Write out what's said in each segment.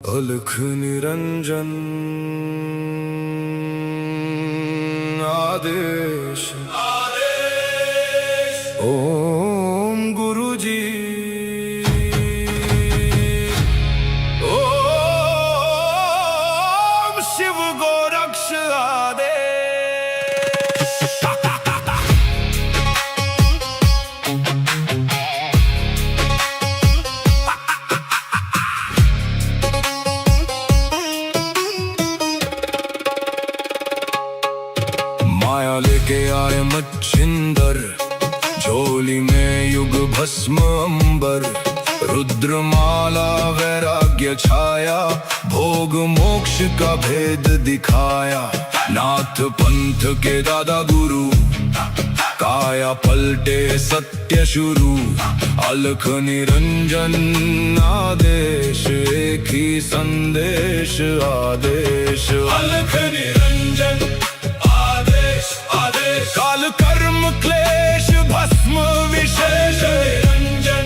अलख निरंजन आदेश ओम गुरु जी ओम शिव गोरक्ष आदेश। माया लेके आए मच्छिंदर, झोली में युग भस्म अंबर। रुद्रमाला वैराग्य छाया, भोग मोक्ष का भेद दिखाया। नाथ पंथ के दादा गुरु, काया पलटे सत्य शुरू। अलख निरंजन आदेश, एक ही संदेश आदेश। अलख निरंजन काल कर्म क्लेश भस्म विशेष। निरंजन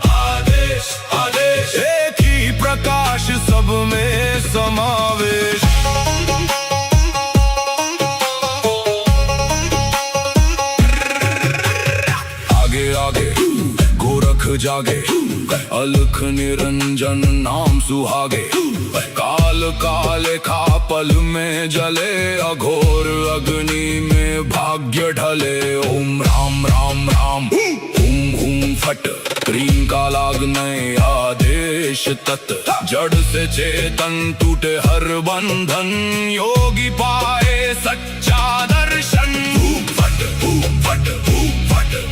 आदेश आदेश, एक ही प्रकाश सब में समावेश। आगे आगे गोरख जागे, अलख निरंजन नाम सुहागे। काल काले खा पल में जले, अघोर अग्नि में भाग्य ढले। ओम राम राम राम हुम हुम फट, क्रीम का लागने आदेश तत्। जड़ से चेतन टूटे हर बंधन, योगी पाए सच्चा दर्शन। हुम फट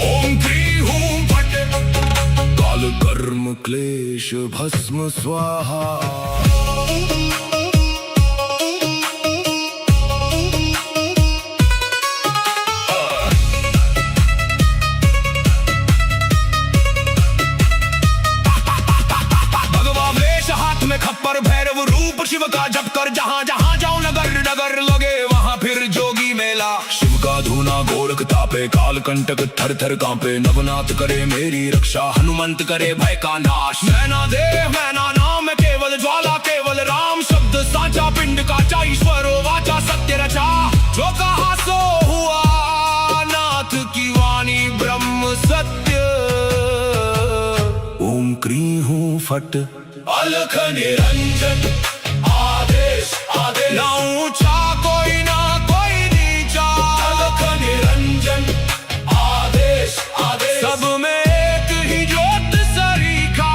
ओम क्री हुम फट, काल कर्म क्लेश भस्म स्वाहा। खप्पर भैरव रूप शिव का जप कर, जहाँ जहाँ जाओ नगर नगर लगे वहाँ फिर जोगी मेला। शिव का धूना गोरख तापे, काल कंटक थर थर कांपे। नवनाथ करे मेरी रक्षा, हनुमंत करे भय का नाश। मैना देह मैना नाम केवल ज्वाला, केवल राम शब्द साचा। पिंड काचा ईश्वरो वाचा, सत्य रचा। जो कहा सो हुआ, नाथ की वाणी ब्रह्म सत्य। ओम क्री हूँ फट, अलख निरंजन आदेश आदेश। ना ऊंचा कोई ना कोई नीचा, अलख निरंजन आदेश आदेश। सब में एक ही ज्योत सरीखा।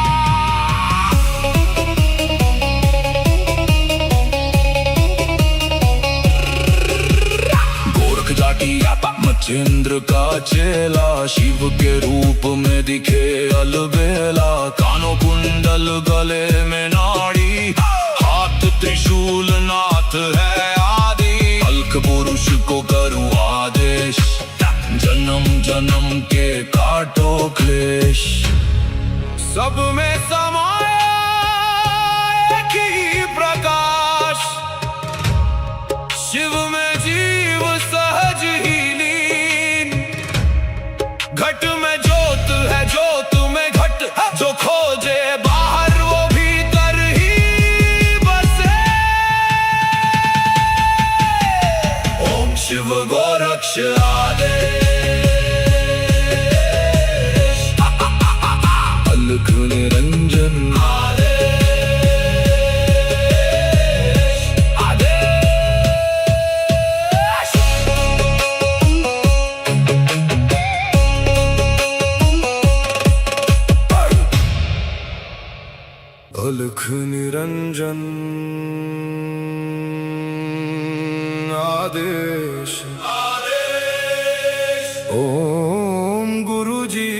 गोरख जाटी आपा मच्छिंद्र का चेला, शिव के रूप में दिखे अलबेला। कानों कुंडल गले में नाड़ी, हाथ त्रिशूल नाथ है आदि। अलख पुरुष को करूं आदेश, जन्म जन्म के काटो क्लेश। सब में समाया एक ही प्रकाश, शिव में जीव सहज ही लीन। घट में ज्योत है, ज्योत में घट। जो खोजे बाहर वो भीतर ही बसे। ओम शिव गोरक्ष आदेश। अलख निरंजन आदेश आदेश। अलख निरंजन आदेश ओम गुरु जी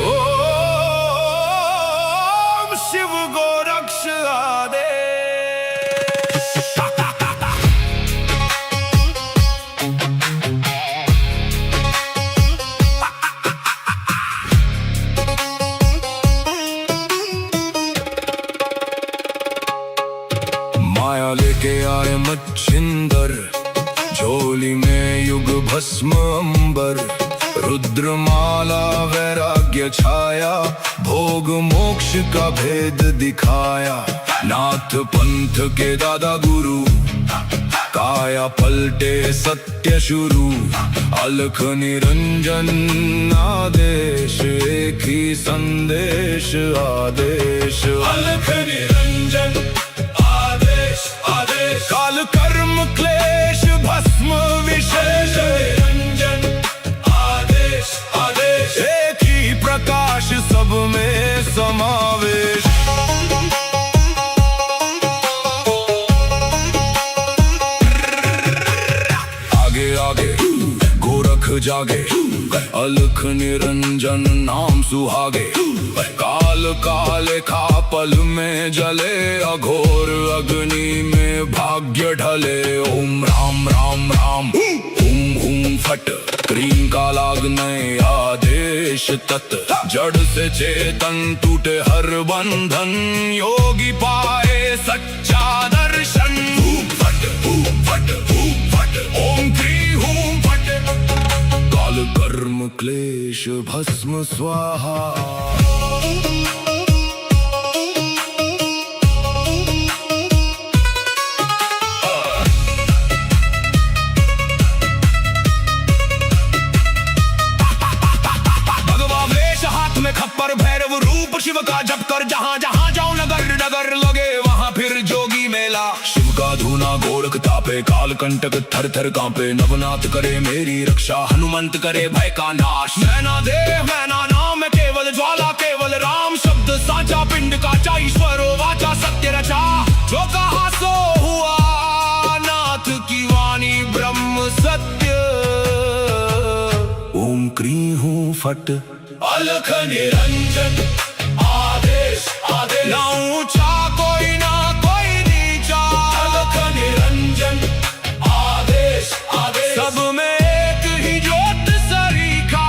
ओम शिव गोरक्ष आदेश। माया लेके आए मच्छिंदर, झोली में युग भस्म अंबर। रुद्रमाला वैराग्य छाया, भोग मोक्ष का भेद दिखाया। नाथ पंथ के दादा गुरु, काया पलटे सत्य शुरू। अलख निरंजन आदेश, एक ही संदेश आदेश। अलख निरंजन आदेश आदेश, काल कर्म क्लेश भस्म विशेष। निरंजन आदेश आदेश, एक ही प्रकाश सब में समावेश। आगे आगे गोरख जागे, अलख निरंजन नाम सुहागे। काल काले खा पल में जले, अघोर अग्नि में भाग्य ढले। ओम राम राम राम हुम हुम फट, क्रीम का लागने आदेश तत्। जड़ से चेतन टूटे हर बंधन, योगी पाए सच्चा दर्शन। हुम फट हुम फट हुम फट, ओम क्री हुम फट। काल कर्म क्लेश भस्म स्वाहा। खप्पर भैरव रूप शिव का जप कर, जहाँ जहाँ जाऊं नगर नगर लगे वहाँ फिर जोगी मेला। शिव का धूना गोरख तापे, काल कंटक थर थर कांपे। नवनाथ करे मेरी रक्षा, हनुमंत करे भय का नाश। मैना देव मैना नाम है केवल ज्वाला, केवल राम शब्द साचा। पिंड काचा ईश्वरो वाचा, सत्य रचा जो कहा सो हुआ। नाथ की वाणी ब्रह्म सत्य। ओम क्री हूँ फट, अलख निरंजन आदेश आदेश। ना ऊंचा कोई ना कोई नीचा, अलख निरंजन आदेश आदेश। सब में एक ही ज्योत सरीखा।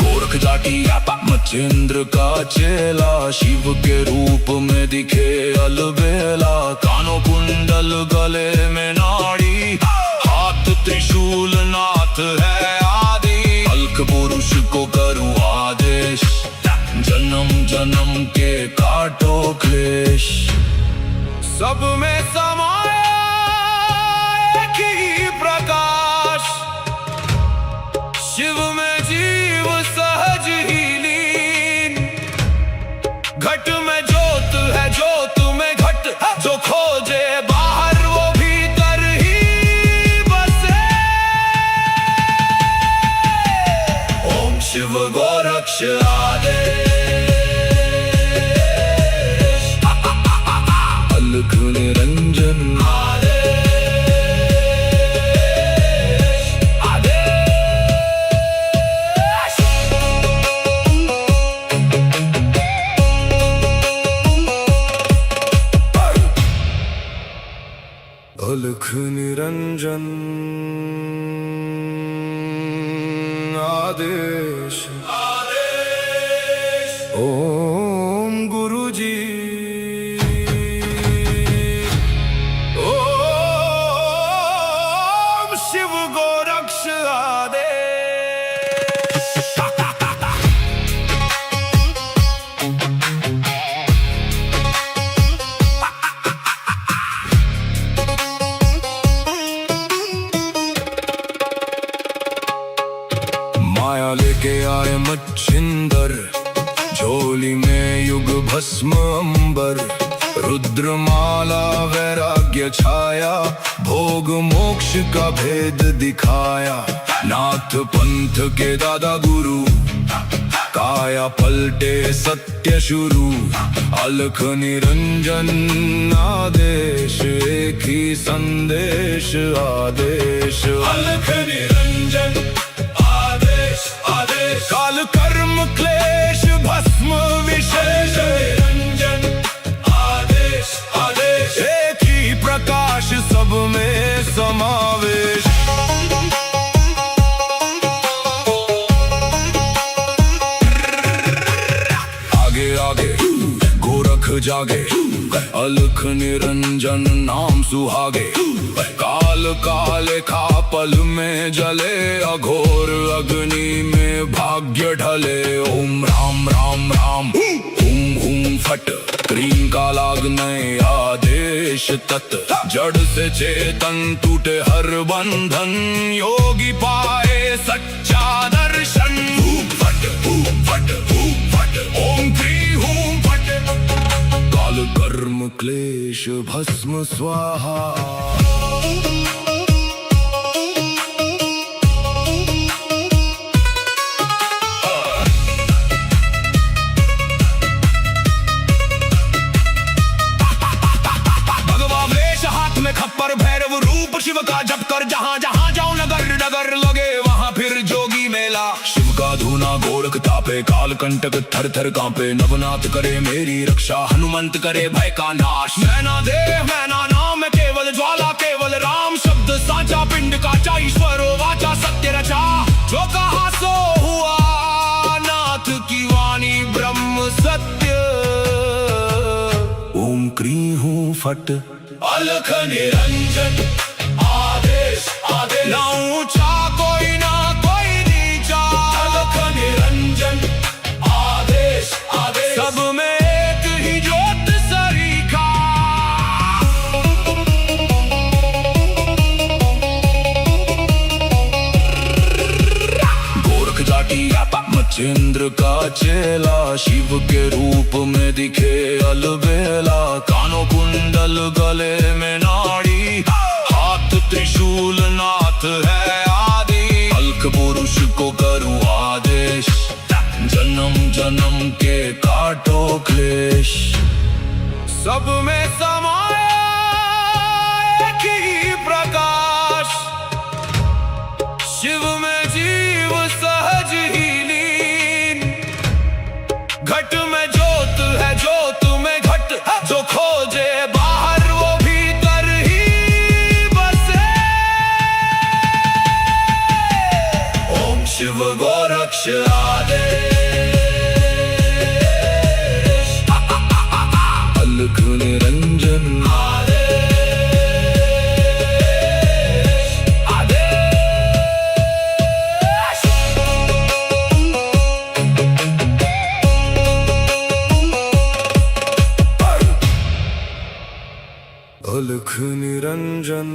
गोरख जाटी मच्छिंद्र का चेला, शिव के रूप में दिखे अलबेला। कानों कुंडल गले में नाड़ी, हाथ त्रिशूल नाथ है आदि। अलख पुरुष को करूं आदेश, जन्म जन्म के काटो क्लेश। सब में समाया एक ही प्रकाश, शिव में जीव सहज ही लीन। घट में ज्योत है ज्योत में घट, जो खोजे बाहर वो भीतर ही बसे। ओम शिव गोरक्ष आदेश। अलख निरंजन आदेश आदेश। अलख निरंजन आदेश आदेश। ओम गुरु जी, ओम शिव गोरक्ष आदेश। माया लेके आए मच्छिंदर, झोली में युग भस्म अंबर। रुद्रमाला वैराग्य छाया, भोग मोक्ष का भेद दिखाया। नाथ पंथ के दादा गुरु, काया पलटे सत्य शुरू। अलख निरंजन आदेश, एक ही संदेश आदेश। अलख निरंजन आदेश आदेश, काल कर्म क्लेश भस्म विशेष। निरंजन आदेश आदेश, एक ही प्रकाश सब में समावेश। आगे आगे गोरख जागे, अलख निरंजन नाम सुहागे। काल काले खा पल में जले, अघोर अग्नि में भाग्य ढले। ओम राम राम राम हुम हुम फट, क्रीम का लागने आदेश तत्। जड़ से चेतन टूटे हर बंधन, योगी पाए सच्चा दर्शन। फट फट फट, ओम क्री हूं फट, काल कर्म क्लेश भस्म स्वाहा। खप्पर भैरव रूप शिव का जप कर, जहाँ जहाँ जाऊं नगर नगर लगे वहाँ फिर जोगी मेला। शिव का धूना गोरख तापे, काल कंटक थर थर कांपे। नवनाथ करे मेरी रक्षा, हनुमंत करे भय का नाश। मैना देह मैना नाम केवल ज्वाला, केवल राम शब्द साचा। पिंड काचा ईश्वरो वाचा, सत्य रचा। जो कहा सो हुआ, नाथ की वाणी ब्रह्म सत्य। ओम क्री हूं फट, अलख निरंजन आदेश आदेश। ना ऊंचा कोई ना कोई नीचा, अलख निरंजन आदेश आदेश। सब में एक ही ज्योत सरीखा। गोरख जाटी मच्छिंद्र का चेला, शिव के रूप में दिखे अलबेला। कानों कुंडल गले में नाड़ी, हाथ त्रिशूल नाथ है आदि। अलख पुरुष को करूं आदेश, जन्म जन्म के काटो क्लेश। सब में समाया एक ही प्रकाश, शिव में जीव सहज ही लीन। घट में ज्योत है, ज्योत में घट। जो खोजे बाहर वो भीतर ही बसे। ओम शिव गोरक्ष आदेश। अलख निरंजन आदेश आदेश। अलख निरंजन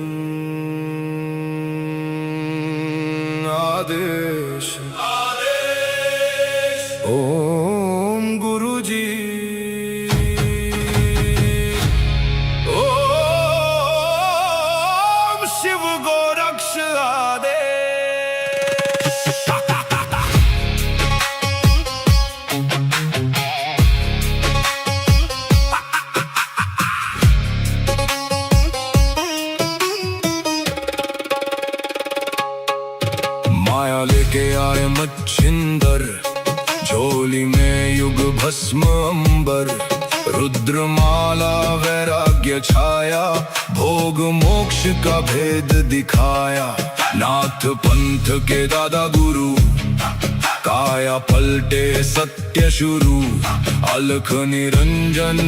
आदेश आदेश। ओम गुरु जी। ओम शिव गोरक्ष आदेश। माया लेके आए मच्छिंदर, झोली में युग भस्म अंबर। रुद्रमाला वैराग्य छाया, भोग मोक्ष का भेद दिखाया। नाथ पंथ के दादा गुरु, काया पलटे सत्य शुरू। अलख निरंजन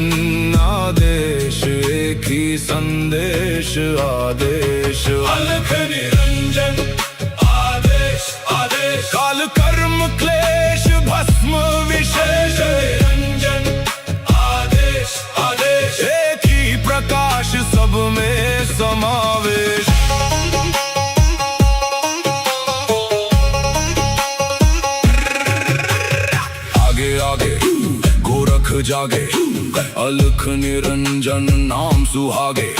आदेश, एक ही संदेश आदेश। अलख निरंजन आदेश आदेश। काल कर्म क्लेश भस्म विशेष। निरंजन आदेश आदेश। एक ही प्रकाश सब में समावेश। आगे आगे गोरख जागे, अलख निरंजन नाम सुहागे।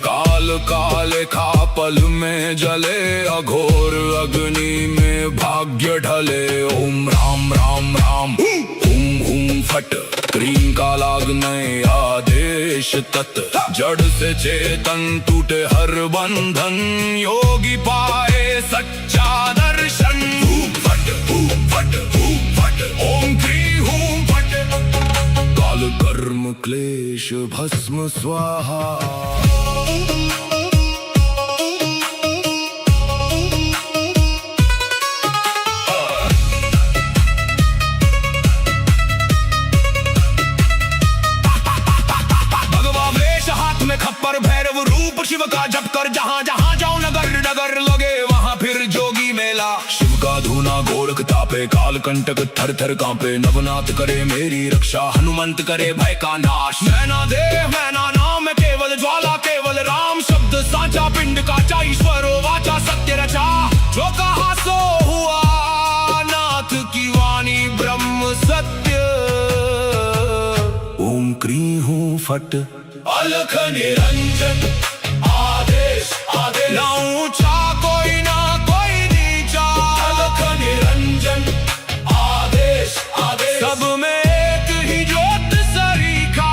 काल काले खा पल में जले, अघोर अग्नि में भाग्य ढले। ओम राम राम राम हुम हुम फट, क्रीम का लागने आदेश तत्। जड़ से चेतन टूटे हर बंधन, योगी पाए सच्चा दर्शन। फट फट फट, ओम क्री हूं फट, काल कर्म क्लेश भस्म स्वाहा। भगवा तापे काल कंटक थर थर कांपे नवनाथ करे मेरी रक्षा हनुमंत करे भय का नाश मैना देह मैना नाम है केवल ज्वाला केवल राम शब्द साचा पिंड काचा ईश्वरो वाचा सत्य रचा जो कहा सो हुआ नाथ की वाणी ब्रह्म सत्य ओम क्री हूँ फट अलख निरंजन आदेश आदेश ना ऊंचा कोई ना कोई नीचा अलख निरंजन आदेश आदेश सब में एक ही ज्योत सरीखा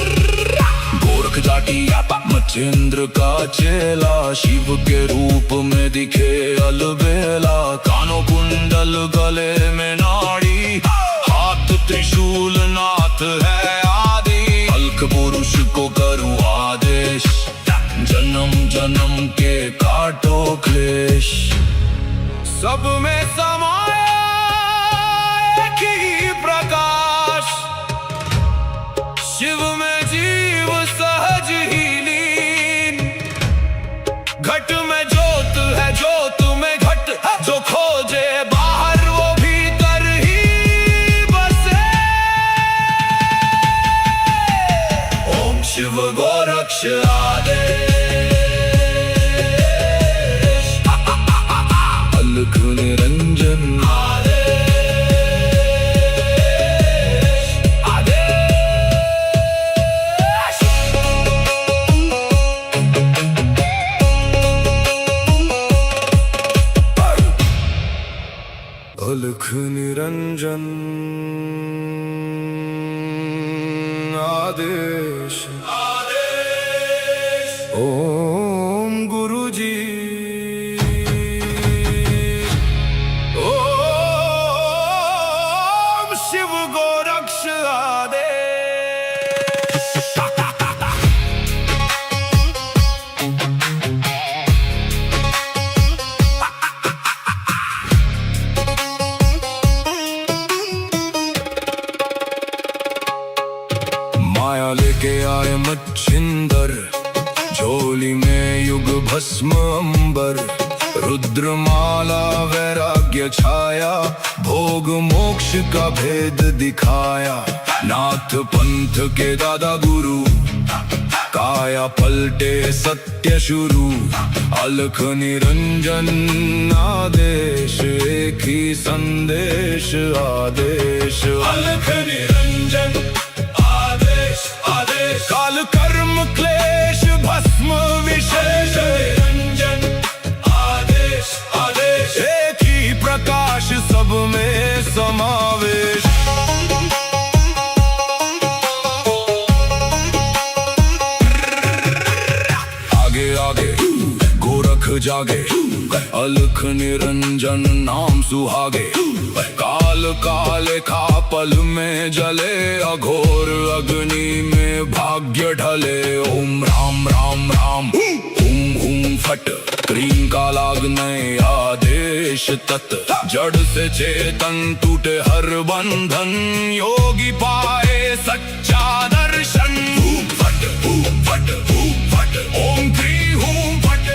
गोरख जाटी मच्छिंद्र का चेला शिव के रूप में दिखे अलबेला कानों कुंडल गले में नाड़ी हाथ त्रिशूल नाथ है आदि अलख पुरुष को करूँ आदेश जन्म जन्म के काटो क्लेश सब में समाया एक ही प्रकाश शिव में जीव सहज ही लीन घट में ज्योत है ज्योत में घट जो खोजे बाहर वो भीतर ही बसे ओम शिव गोरक्ष आदेश अलख निरंजन अलख निरंजन आदेश ओम गुरु जी ओम शिव गोरक्ष आदेश माया लेके आए मच्छिंदर झोली में युग भस्म अंबर रुद्रमाला वैराग्य छाया भोग मोक्ष का भेद दिखाया नाथ पंथ के दादा गुरु काया पलटे सत्य शुरू अलख निरंजन आदेश एक ही संदेश आदेश अलख निरंजन आदेश आदेश काल कर्म क्लेश भस्म विशेष निरंजन आदेश आदेश एक ही प्रकाश सब में समावेश आगे आगे गोरख जागे अलख निरंजन नाम सुहागे काल काले खा पल में जले अघोर अग्नि में भाग्य ढले ओम राम राम राम हुम हुम फट क्रीम का लागने आदेश तत् जड़ से चेतन टूटे हर बंधन योगी पाए सच्चा दर्शन फट ओम क्री हूं फट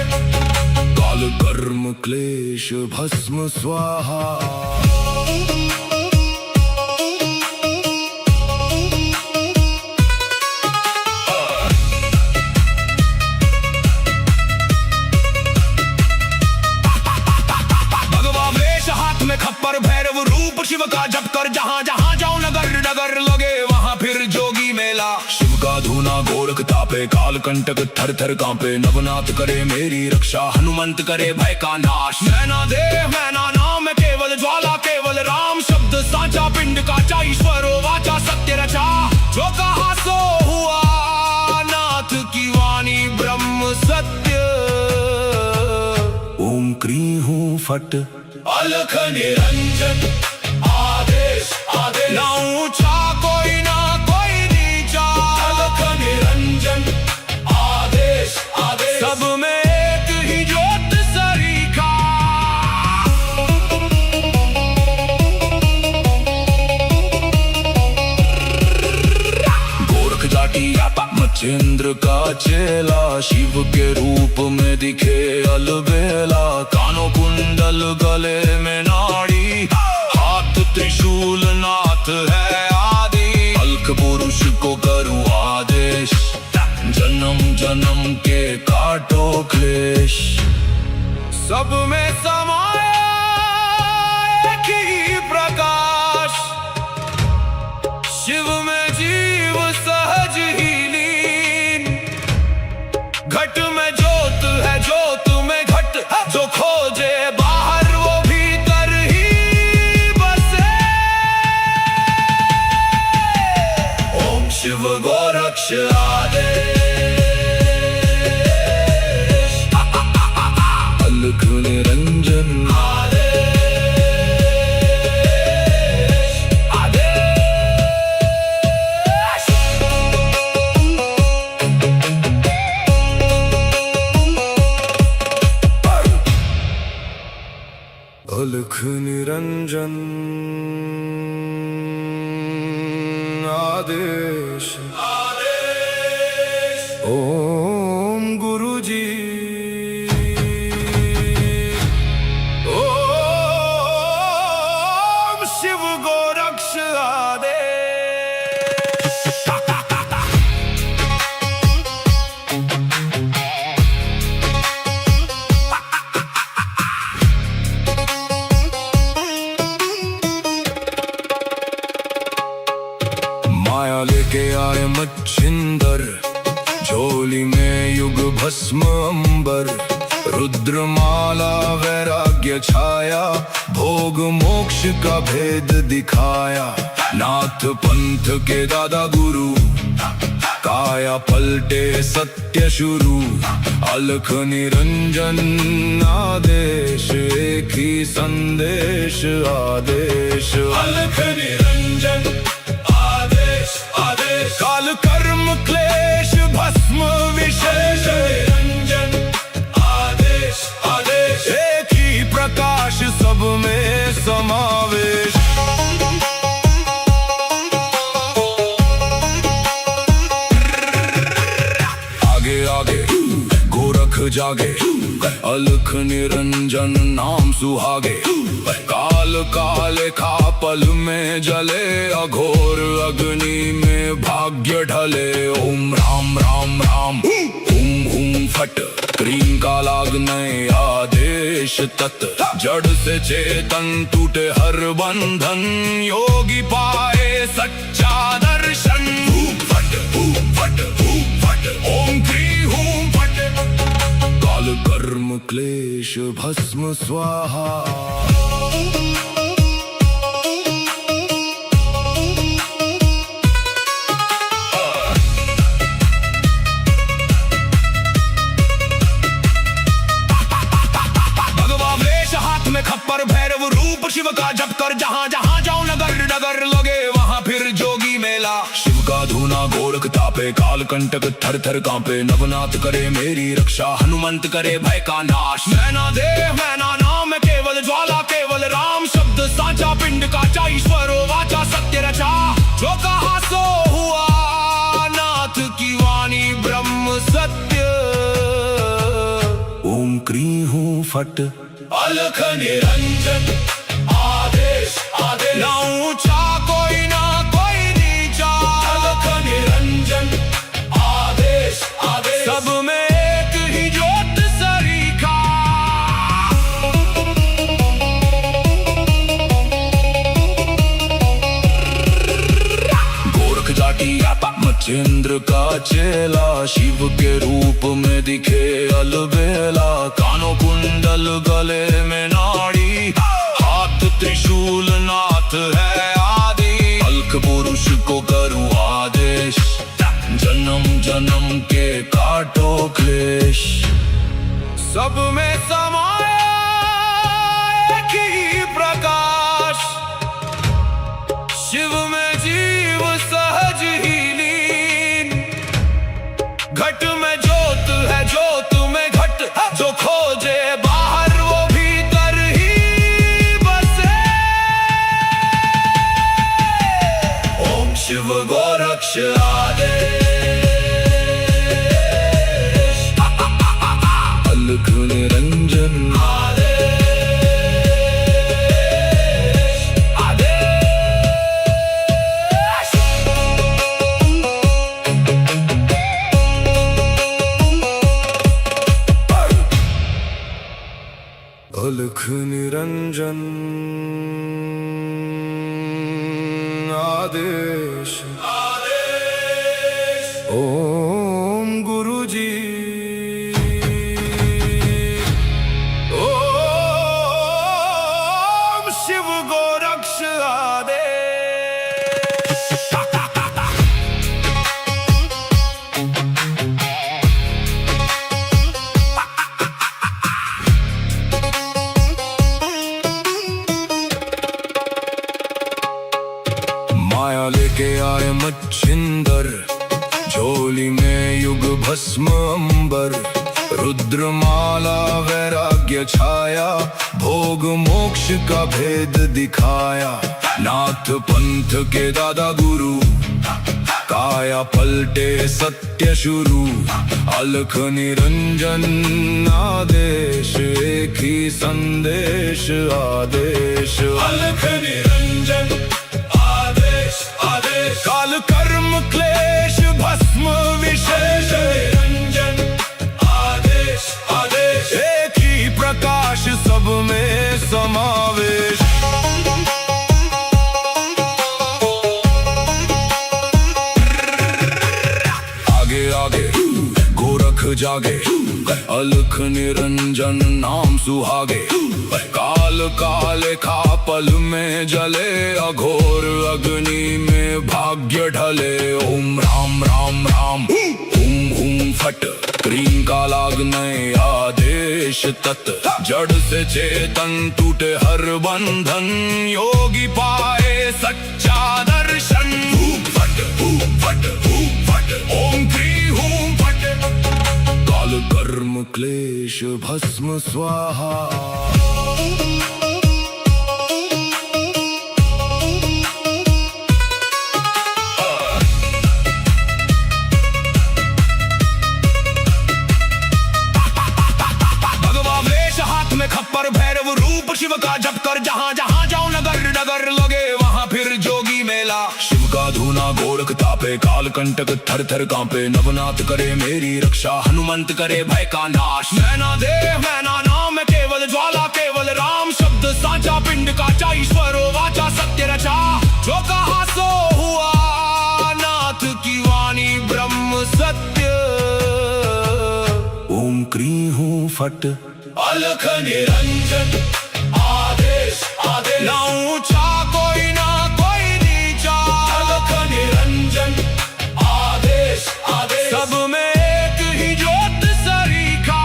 काल कर्म क्लेश भस्म स्वाहा खप्पर भैरव रूप शिव का जप कर जहाँ जहाँ जाओ नगर नगर लगे वहाँ फिर जोगी मेला शिव का धूना गोरख तापे काल कंटक थर थर कांपे नवनाथ करे मेरी रक्षा हनुमंत करे भय का नाश मैना देह मैना नाम है केवल ज्वाला केवल राम शब्द साचा पिंड काचा ईश्वरो वाचा सत्य रचा जो कहा सो हुआ नाथ की वाणी ब्रह्म सत्य ओम क्री हूँ फट अलख निरंजन आदेश आदेश ना ऊंचा कोई ना कोई नीचा अलख निरंजन आदेश आदेश सब में एक ही ज्योत सरीखा गोरख जाटी मचेंद्र का चेला शिव के रूप में दिखे अलबेला। कानों कुंडल गले में नाड़ी, हाथ त्रिशूल नाथ है आदि। अलख पुरुष को करूँ आदेश, जन्म जन्म के काटो क्लेश। सब में समाया एक ही प्रकाश, शिव में जीव सहज ही लीन। घट में ज्योत है, ज्योत में घट, जो खोजे बाहर वो भीतर ही बसे। ओम शिव गोरक्ष आदेश, अलख निरंजन आदेश, आदेश। अलख निरंजन आदेश, आदेश। ओम गुरुजी, ओम शिव गोरक्ष आदेश। माया लेके आए मच्छिंदर, झोली में युग भस्म अंबर। रुद्रमाला वैराग्य छाया, भोग मोक्ष का भेद दिखाया। नाथ पंथ के दादा गुरु, काया पलटे सत्य शुरू। अलख निरंजन आदेश, एक ही संदेश आदेश। अलख निरंजन आदेश, आदेश। काल कर्म क्लेश भस्म विशेष, निरंजन आदेश, आदेश। एक ही प्रकाश सब में समावेश। आगे आगे गोरख जागे, अलख निरंजन नाम सुहागे। काल काले खा पल में जले, अघोर अग्नि में भाग्य ढले। ओम राम राम राम, हुम हुम फट, क्रीम का लागने आदेश तत्। जड़ से चेतन टूटे हर बंधन, योगी पाए सच्चा दर्शन। हूम फट, हूम फट, हूम फट, ओम क्री हूम फट। काल कर्म क्लेश भस्म स्वाहा। खप्पर भैरव रूप शिव का जप कर, जहाँ जहाँ जाऊं नगर नगर लगे वहाँ फिर जोगी मेला। शिव का धूना गोरख तापे, काल कंटक थर थर कांपे। नवनाथ करे मेरी रक्षा, हनुमंत करे भय का नाश। मैना देव मैना नाम केवल ज्वाला, केवल राम शब्द साचा। पिंड का ईश्वर वाचा, सत्य रचा। जो कहा सो हुआ, नाथ की वाणी ब्रह्म सत्य। ओम क्री हूँ फट, अलख निरंजन आदेश, आदेश। ना ऊंचा कोई ना कोई नीचा, अलख निरंजन आदेश, आदेश। सब में एक ही ज्योत सरीखा। गोरख जाटी मचेंद्र का चेला, शिव के रूप में दिखे अलबेला। कानों कुंडल गले में नाड़ी, हाथ त्रिशूल नाथ है आदि। अलख पुरुष को करूँ आदेश, जन्म जन्म के काटो क्लेश। सब में समाया एक ही प्रकाश, शिव में जीव सहज ही लीन। घट में ज्योत है, ज्योत में घट, जो खोजे बाहर वो भीतर ही बसे। ओम शिव गोरक्ष आदेश। अलख निरंजन आदेश ओम गुरु जी ओम शिव गोरक्ष आदेश। माया लेके आए मच्छिंदर, झोली में युग भस्म अंबर, रुद्रमाला वैराग्य छाया, भोग मोक्ष का भेद दिखाया। नाथ पंथ के दादा गुरु, काया पलटे सत्य शुरू, अलख निरंजन आदेश, एक ही संदेश आदेश। अलख निरंजन काल कर्म क्लेश भस्म विशेष, निरंजन आदेश आदेश, एक ही प्रकाश सब में समावेश। आगे आगे गोरख जागे, अलख निरंजन नाम सुहागे, काल काले खा पल में जले, अघोर अग्नि में भाग्य ढले। ओम राम राम राम हुम हुम फट, क्रीम का लागने आदेश तत्, जड़ से चेतन टूटे हर बंधन, योगी पाए सच्चा दर्शन। हुम फट ओम क्री हुम फट, काल कर्म क्लेश भस्म स्वाहा। खप्पर भैरव रूप शिव का जप कर, जहाँ जहाँ जाओ नगर नगर लगे वहाँ फिर जोगी मेला। शिव का धूना गोरख तापे, काल कंटक थर थर कांपे, नवनाथ करे मेरी रक्षा, हनुमंत करे भय का नाश। मैना देव मैना नाम केवल ज्वाला, केवल राम शब्द साचा, पिंड काचा ईश्वरो वाचा, सत्य रचा। जो कहा सो हुआ, नाथ की वाणी ब्रह्म सत्य। ओम क्री हूँ फट, अलख निरंजन आदेश आदेश, ना ऊंचा कोई ना कोई नीचा, अलख निरंजन आदेश आदेश, सब में एक ही ज्योत सरीखा।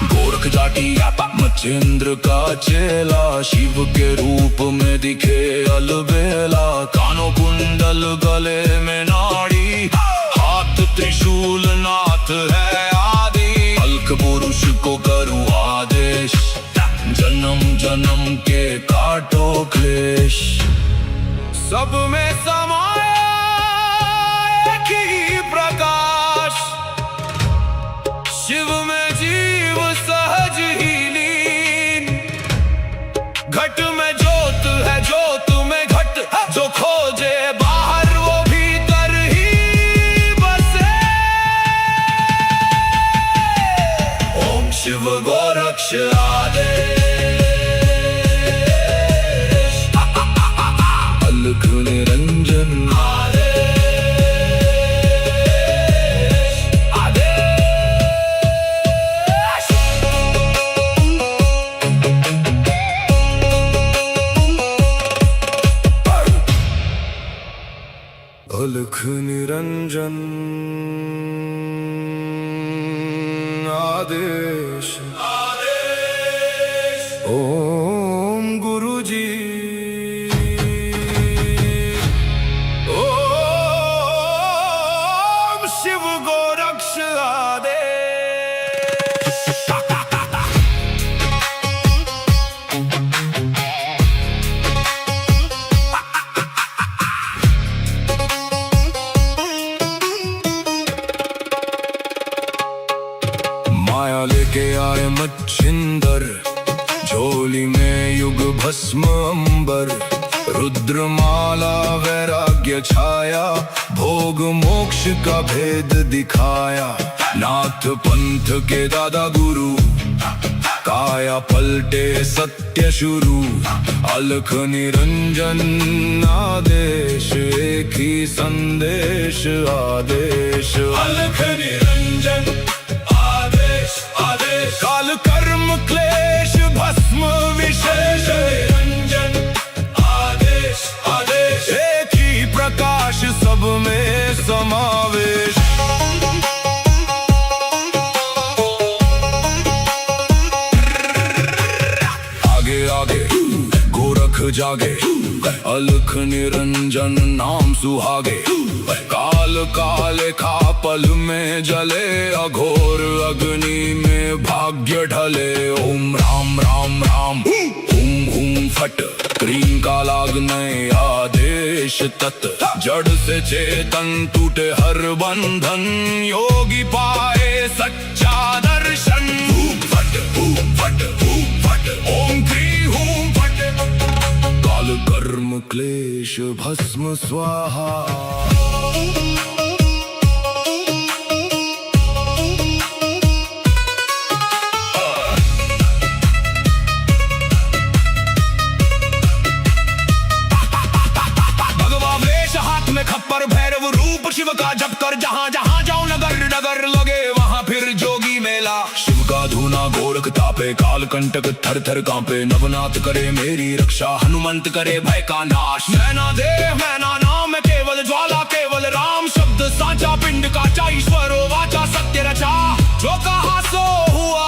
गोरख जाटी मच्छिंद्र का चेला, शिव के रूप में दिखे अलबेला। कानों कुंडल गले में नाड़ी, हाथ त्रिशूल नाथ है आदि, अलख पुरुष को करूं आदेश, जन्म जन्म के काटो क्लेश। सब में समाया एक ही प्रकाश, शिव में जीव सहज ही लीन। घट में ज्योत है ज्योत में घट, जो खोजे बाहर वो भीतर ही बसे। ओम शिव गोरक्ष आदेश, अलख निरंजन अलख निरंजन आदेश ओम गुरु जी ओम शिव गोरक्ष आदेश। माया लेके आए मच्छिंदर, झोली में युग भस्म अंबर, रुद्रमाला वैराग्य छाया, भोग मोक्ष का भेद दिखाया। नाथ पंथ के दादा गुरु, काया पलटे सत्य शुरू। अलख निरंजन आदेश, एक ही संदेश आदेश। अलख निरंजन आदेश आदेश, काल कर्म क्लेश भस्म विशेष। निरंजन आदेश आदेश, एक ही प्रकाश सब में समावेश। गोरख जागे, अलख निरंजन नाम सुहागे। काल काले खा पल में जले, अघोर अग्नि में भाग्य ढले। ओम राम राम राम, हुम हुम फट, क्रीम का लागने आदेश तत्। जड़ से चेतन टूटे हर बंधन, योगी पाए सच्चा दर्शन। फट फट फट, ओम क्री हूं फट, काल कर्म क्लेश भस्म स्वाहा। भगवा वेश हाथ में खप्पर, भैरव रूप शिव का जप कर। जहां जहां जाऊं नगर नगर लगे, वहां फिर जोगी मेला। शिव का धूना गोरख तापे, काल कंटक थर थर कांपे। नवनाथ करे मेरी रक्षा, हनुमंत करे भय का नाश। मैना देह मैना नाम, केवल ज्वाला केवल राम। शब्द साचा पिंड का ईश्वर वाचा सत्य रचा। जो कहा सो हुआ,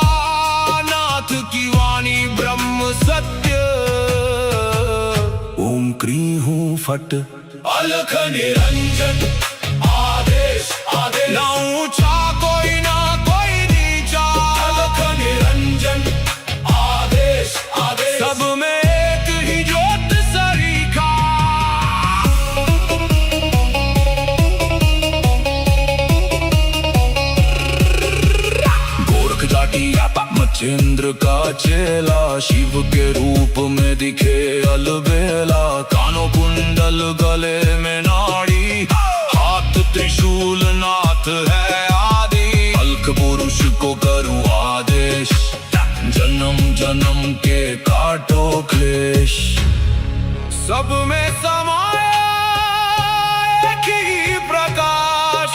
नाथ की वाणी ब्रह्म सत्य। ओम क्री हूं फट, अलख निरंजन आदेश आदेश। ना ऊंचा कोई ना कोई नीचा, अलख निरंजन आदेश आदेश। सब में एक ही ज्योत सरीखा। गोरख जाटी मच्छिंद्र का चेला, शिव के रूप में दिखे अलबेला। कानों कुंडल गले में नाड़ी, हाथ त्रिशूल नाथ है आदि। अलख पुरुष को करूं आदेश, जन्म जन्म के काटो क्लेश। सब में समाया एक ही प्रकाश,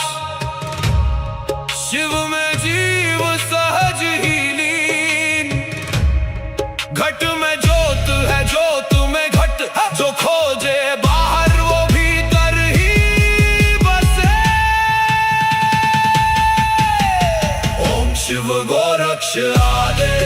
शिव में जीव सहज ही लीन। घट में ज्योत है, ज्योत में घट, जो खोजे बाहर वो भीतर ही बसे। ओम शिव गोरक्ष आदेश।